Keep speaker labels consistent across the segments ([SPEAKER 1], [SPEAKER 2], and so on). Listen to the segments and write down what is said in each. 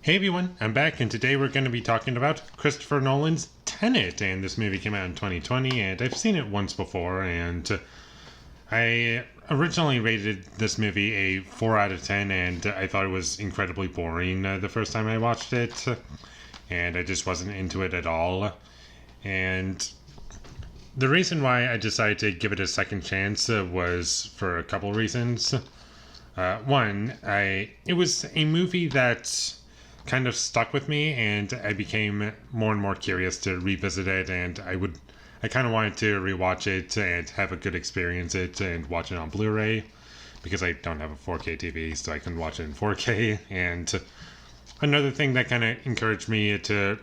[SPEAKER 1] Hey everyone, I'm back, and today we're going to be talking about Christopher Nolan's Tenet. And this movie came out in 2020, and I've seen it once before, and I originally rated this movie a 4 out of 10, and I thought it was incredibly boring the first time I watched it, and I just wasn't into it at all. And the reason why I decided to give it a second chance was for a couple reasons. One, it was a movie that kind of stuck with me, and I became more and more curious to revisit it, and I kind of wanted to rewatch it and have a good experience it and watch it on Blu-ray, because I don't have a 4K TV, so I couldn't watch it in 4K. And another thing that kind of encouraged me to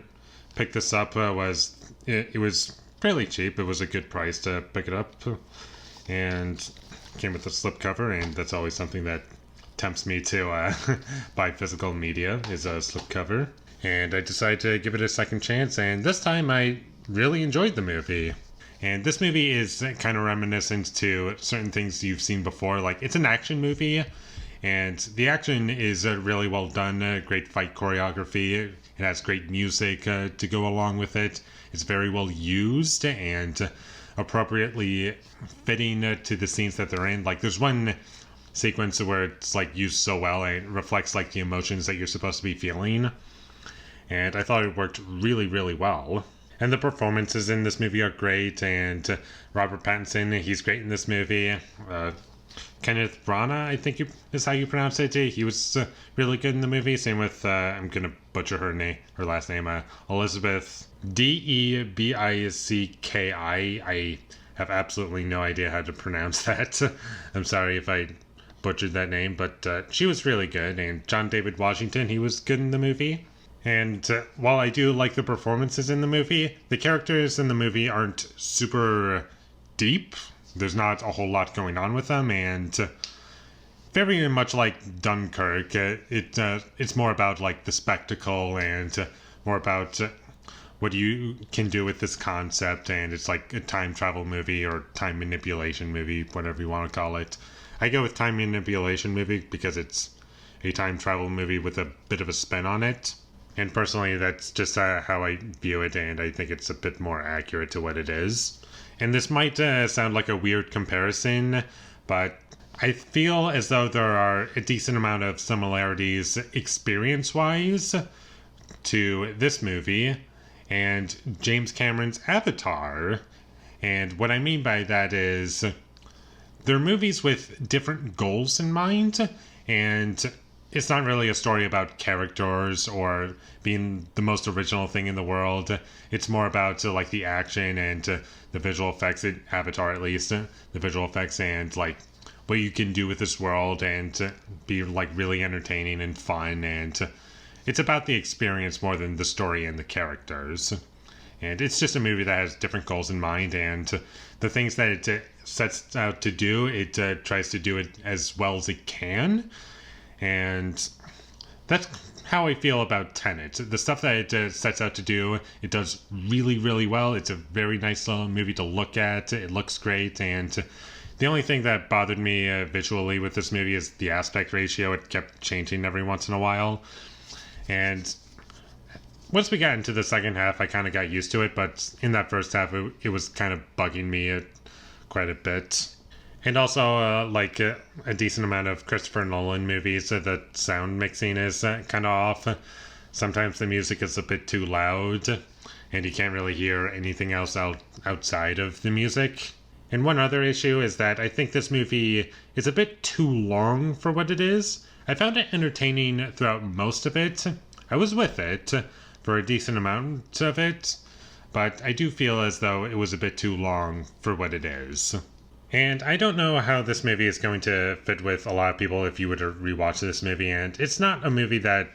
[SPEAKER 1] pick this up was it was fairly cheap. It was a good price to pick it up, and came with a slipcover, and that's always something that tempts me to buy physical media, is a slipcover. And I decided to give it a second chance, and this time I really enjoyed the movie. And this movie is kind of reminiscent to certain things you've seen before. Like, it's an action movie, and the action is really well done. Great fight choreography. It has great music to go along with it. It's very well used and appropriately fitting to the scenes that they're in. Like, there's one sequence where it's like used so well and it reflects like the emotions that you're supposed to be feeling, and I thought it worked really, really well. And the performances in this movie are great, and Robert Pattinson, he's great in this movie. Kenneth Branagh, I think is how you pronounce it. He was really good in the movie. Same with I'm gonna butcher her last name, Elizabeth Debicki. I have absolutely no idea how to pronounce that. I'm sorry if I butchered that name, but she was really good. And John David Washington, he was good in the movie. And while I do like the performances in the movie, the characters in the movie aren't super deep. There's not a whole lot going on with them, and very much like Dunkirk, it's more about like the spectacle and more about what you can do with this concept. And it's like a time travel movie or time manipulation movie, whatever you want to call it. I go with time manipulation movie because it's a time travel movie with a bit of a spin on it. And personally, that's just how I view it, and I think it's a bit more accurate to what it is. And this might sound like a weird comparison, but I feel as though there are a decent amount of similarities experience-wise to this movie and James Cameron's Avatar. And what I mean by that is they're movies with different goals in mind, and it's not really a story about characters or being the most original thing in the world. It's more about like the action and the visual effects, in Avatar at least, the visual effects and like what you can do with this world, and be like really entertaining and fun. And it's about the experience more than the story and the characters. And it's just a movie that has different goals in mind, and the things that it sets out to do, it tries to do it as well as it can. And that's how I feel about Tenet. The stuff that it sets out to do, it does really, really well. It's a very nice little movie to look at. It looks great, and the only thing that bothered me visually with this movie is the aspect ratio. It kept changing every once in a while. And once we got into the second half, I kind of got used to it, but in that first half, it was kind of bugging me quite a bit. And also, like a decent amount of Christopher Nolan movies, the sound mixing is kind of off. Sometimes the music is a bit too loud, and you can't really hear anything else outside of the music. And one other issue is that I think this movie is a bit too long for what it is. I found it entertaining throughout most of it. I was with it for a decent amount of it, but I do feel as though it was a bit too long for what it is. And I don't know how this movie is going to fit with a lot of people if you were to rewatch this movie. And it's not a movie that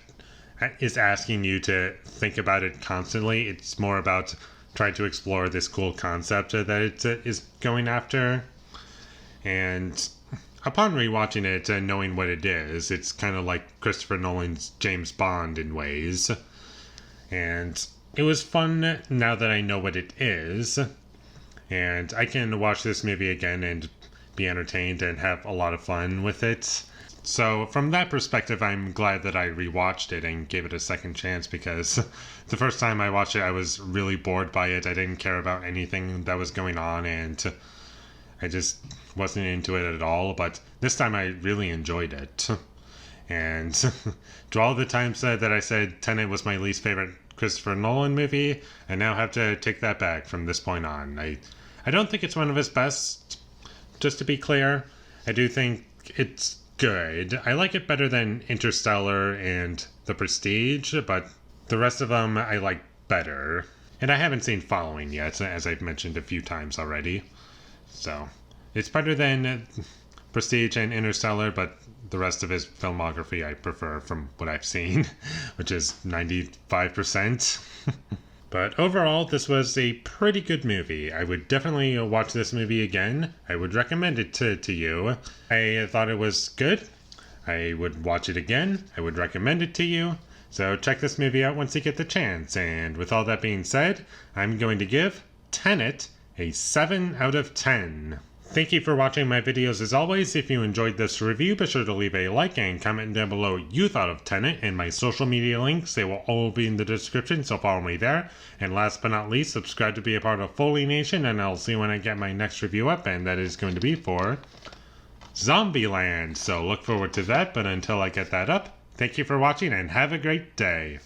[SPEAKER 1] is asking you to think about it constantly. It's more about trying to explore this cool concept that it is going after. And upon rewatching it and knowing what it is, it's kind of like Christopher Nolan's James Bond in ways. And it was fun now that I know what it is. And I can watch this movie again and be entertained and have a lot of fun with it. So, from that perspective, I'm glad that I rewatched it and gave it a second chance because the first time I watched it, I was really bored by it. I didn't care about anything that was going on, and I just wasn't into it at all. But this time, I really enjoyed it. And to all the times that I said Tenet was my least favorite Christopher Nolan movie, I now have to take that back from this point on. I don't think it's one of his best, just to be clear. I do think it's good. I like it better than Interstellar and The Prestige, but the rest of them I like better. And I haven't seen Following yet, as I've mentioned a few times already. So, it's better than Prestige and Interstellar, but the rest of his filmography I prefer from what I've seen, which is 95%. But overall, this was a pretty good movie. I would definitely watch this movie again. I would recommend it to you. I thought it was good. I would watch it again. I would recommend it to you. So check this movie out once you get the chance. And with all that being said, I'm going to give Tenet a 7 out of 10. Thank you for watching my videos as always. If you enjoyed this review, be sure to leave a like and comment down below what you thought of Tenet, and my social media links, they will all be in the description, so follow me there. And last but not least, subscribe to be a part of Foley Nation, and I'll see you when I get my next review up, and that is going to be for Zombieland. So look forward to that, but until I get that up, thank you for watching and have a great day.